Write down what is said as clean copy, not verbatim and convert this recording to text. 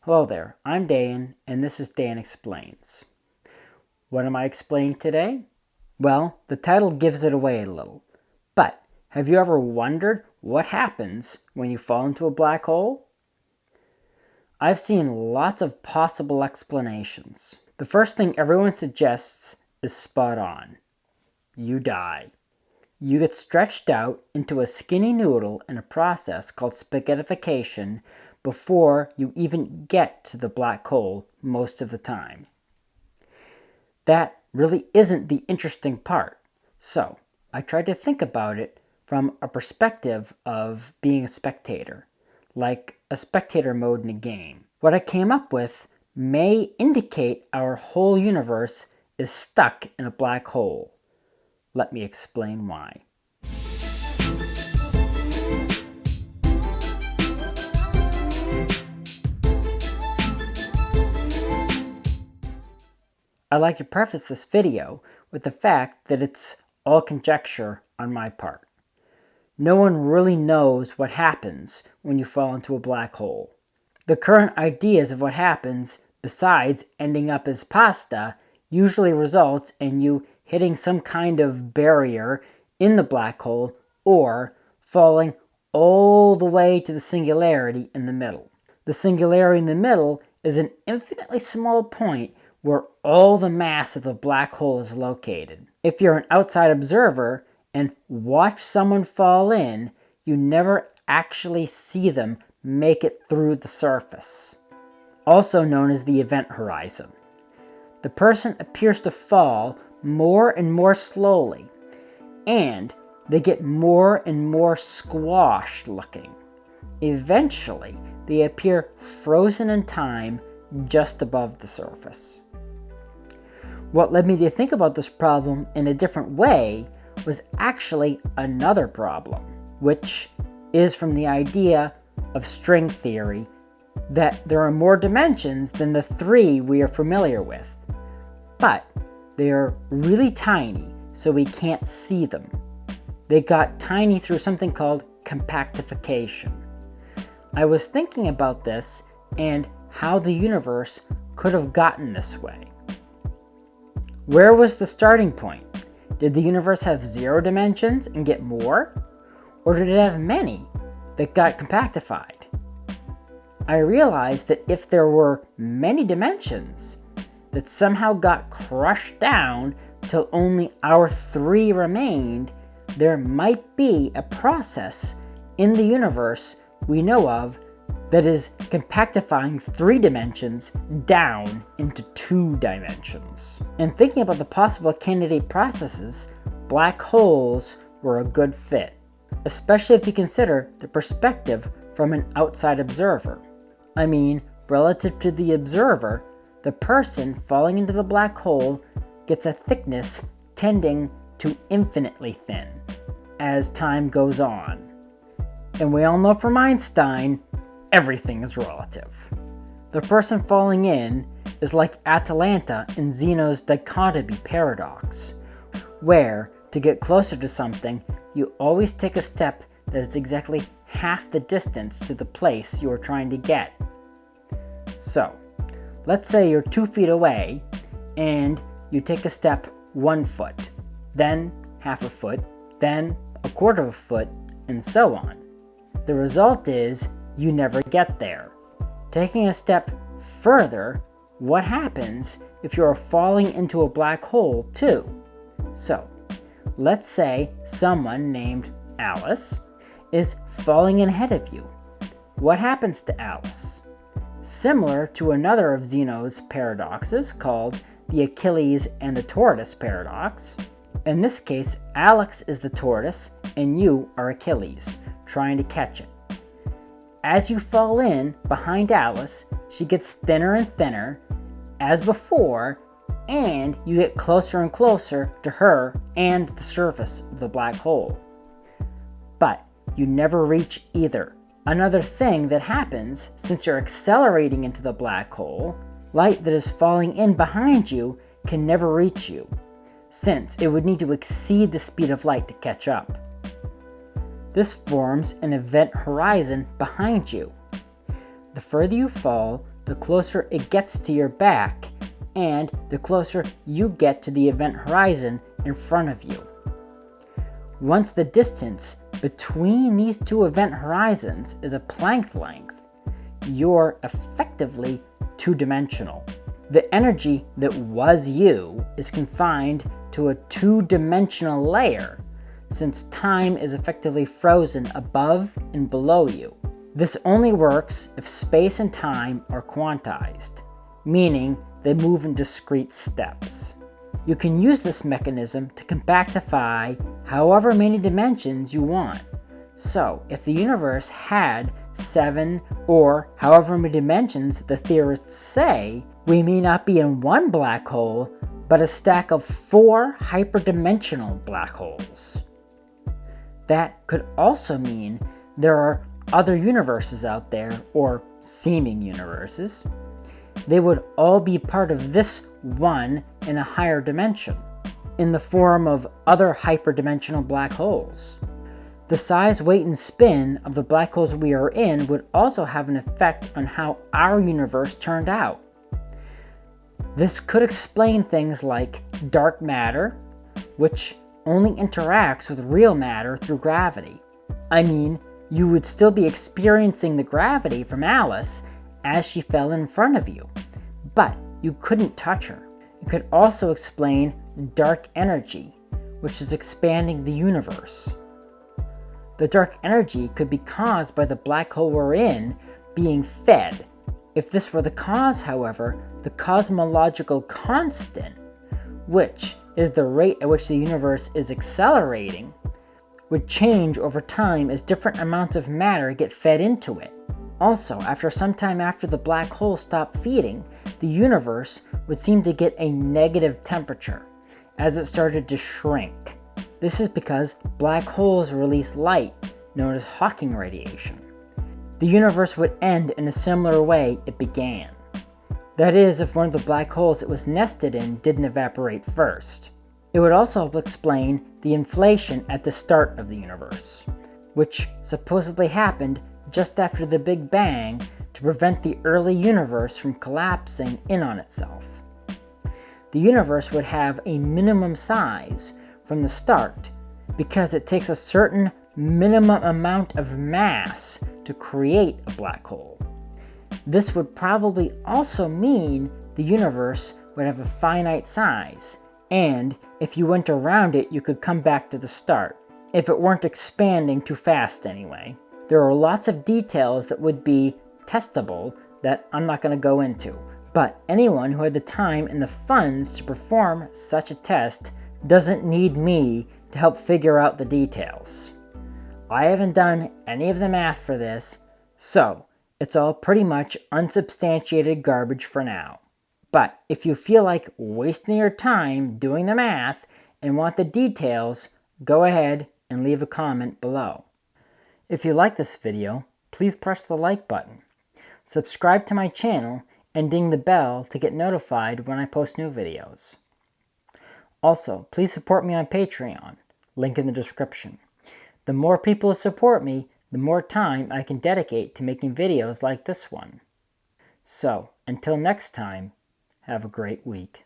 Hello there, I'm Dan, and this is Dan Explains. What am I explaining today? Well, the title gives it away a little. But have you ever wondered what happens when you fall into a black hole? I've seen lots of possible explanations. The first thing everyone suggests is spot on. You die. You get stretched out into a skinny noodle in a process called spaghettification before you even get to the black hole most of the time. That really isn't the interesting part. So I tried to think about it from a perspective of being a spectator, like a spectator mode in a game. What I came up with may indicate our whole universe is stuck in a black hole. Let me explain why. I'd like to preface this video with the fact that it's all conjecture on my part. No one really knows what happens when you fall into a black hole. The current ideas of what happens, besides ending up as pasta, usually results in you hitting some kind of barrier in the black hole or falling all the way to the singularity in the middle. The singularity in the middle is an infinitely small point where all the mass of the black hole is located. If you're an outside observer and watch someone fall in, you never actually see them make it through the surface, also known as the event horizon. The person appears to fall more and more slowly, and they get more and more squashed looking. Eventually, they appear frozen in time just above the surface. What led me to think about this problem in a different way was actually another problem, which is from the idea of string theory that there are more dimensions than the three we are familiar with, but they are really tiny, so we can't see them. They got tiny through something called compactification. I was thinking about this and how the universe could have gotten this way. Where was the starting point? Did the universe have 0 dimensions and get more? Or did it have many that got compactified? I realized that if there were many dimensions that somehow got crushed down till only our 3 remained, there might be a process in the universe we know of that is compactifying 3 dimensions down into 2 dimensions. And thinking about the possible candidate processes, black holes were a good fit, especially if you consider the perspective from an outside observer. I mean, relative to the observer, the person falling into the black hole gets a thickness tending to infinitely thin as time goes on. And we all know from Einstein, everything is relative. The person falling in is like Atalanta in Zeno's dichotomy paradox, where, to get closer to something, you always take a step that is exactly half the distance to the place you are trying to get. So, let's say you're 2 feet away, and you take a step 1 foot, then half a foot, then a quarter of a foot, and so on. The result is you never get there. Taking a step further, what happens if you are falling into a black hole too? So, let's say someone named Alice is falling in ahead of you. What happens to Alice? Similar to another of Zeno's paradoxes called the Achilles and the tortoise paradox. In this case, Alex is the tortoise and you are Achilles, trying to catch it. As you fall in behind Alice, she gets thinner and thinner as before, and you get closer and closer to her and the surface of the black hole. But you never reach either. Another thing that happens since you're accelerating into the black hole, light that is falling in behind you can never reach you, since it would need to exceed the speed of light to catch up. This forms an event horizon behind you. The further you fall, the closer it gets to your back, and the closer you get to the event horizon in front of you. Once the distance between these two event horizons is a Planck length, you're effectively two-dimensional. The energy that was you is confined to a two-dimensional layer, since time is effectively frozen above and below you. This only works if space and time are quantized, meaning they move in discrete steps. You can use this mechanism to compactify however many dimensions you want. So, if the universe had 7 or however many dimensions the theorists say, we may not be in one black hole, but a stack of 4 hyperdimensional black holes. That could also mean there are other universes out there, or seeming universes. They would all be part of this one in a higher dimension, in the form of other hyperdimensional black holes. The size, weight, and spin of the black holes we are in would also have an effect on how our universe turned out. This could explain things like dark matter, which only interacts with real matter through gravity. I mean, you would still be experiencing the gravity from Alice as she fell in front of you, but you couldn't touch her. It could also explain dark energy, which is expanding the universe. The dark energy could be caused by the black hole we're in being fed. If this were the cause, however, the cosmological constant, which is the rate at which the universe is accelerating, would change over time as different amounts of matter get fed into it. Also, after some time after the black hole stopped feeding, the universe would seem to get a negative temperature as it started to shrink. This is because black holes release light, known as Hawking radiation. The universe would end in a similar way it began. That is, if one of the black holes it was nested in didn't evaporate first. It would also help explain the inflation at the start of the universe, which supposedly happened just after the Big Bang to prevent the early universe from collapsing in on itself. The universe would have a minimum size from the start because it takes a certain minimum amount of mass to create a black hole. This would probably also mean the universe would have a finite size, and if you went around it, you could come back to the start, if it weren't expanding too fast anyway. There are lots of details that would be testable that I'm not going to go into, but anyone who had the time and the funds to perform such a test doesn't need me to help figure out the details. I haven't done any of the math for this, so it's all pretty much unsubstantiated garbage for now. But if you feel like wasting your time doing the math and want the details, go ahead and leave a comment below. If you like this video, please press the like button. Subscribe to my channel and ding the bell to get notified when I post new videos. Also, please support me on Patreon, link in the description. The more people who support me, the more time I can dedicate to making videos like this one. So, until next time, have a great week.